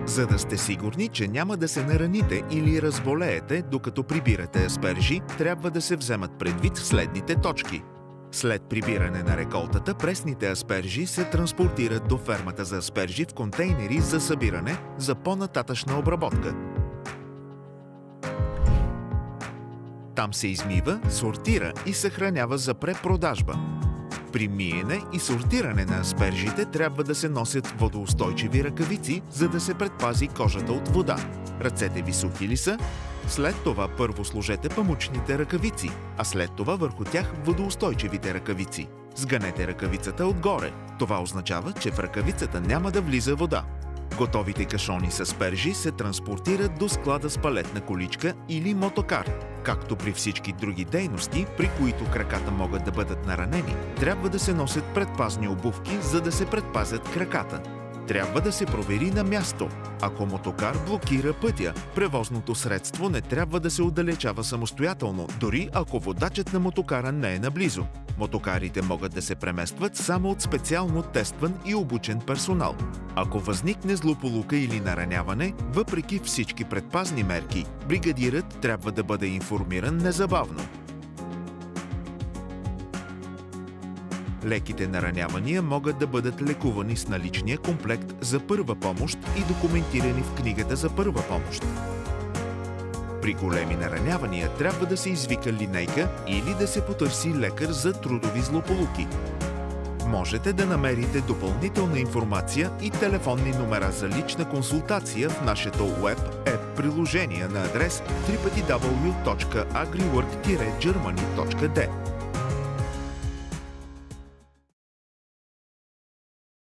За да сте сигурни, че няма да се нараните или разболеете, докато прибирате аспержи, трябва да се вземат предвид следните точки. След прибиране на реколтата, пресните аспержи се транспортират до фермата за аспержи в контейнери за събиране за по-нататъчна обработка. Там се измива, сортира и съхранява за препродажба. При миене и сортиране на аспержите трябва да се носят водоустойчиви ръкавици, за да се предпази кожата от вода. Ръцете ви сухи ли са? След това първо сложете памучните ръкавици, а след това върху тях водоустойчивите ръкавици. Сганете ръкавицата отгоре. Това означава, че в ръкавицата няма да влиза вода. Готовите кашони с аспержи се транспортират до склада с палетна количка или мотокар. Както при всички други дейности, при които краката могат да бъдат наранени, трябва да се носят предпазни обувки, за да се предпазят краката. Трябва да се провери на място. Ако мотокар блокира пътя, превозното средство не трябва да се отдалечава самостоятелно, дори ако водачът на мотокара не е наблизо. Мотокарите могат да се преместват само от специално тестван и обучен персонал. Ако възникне злополука или нараняване, въпреки всички предпазни мерки, бригадирът трябва да бъде информиран незабавно. Леките наранявания могат да бъдат лекувани с наличния комплект за първа помощ и документирани в книгата за първа помощ. При големи наранявания трябва да се извика линейка или да се потърси лекар за трудови злополуки. Можете да намерите допълнителна информация и телефонни номера за лична консултация в нашето web приложение на адрес www.agriwork-germany.d.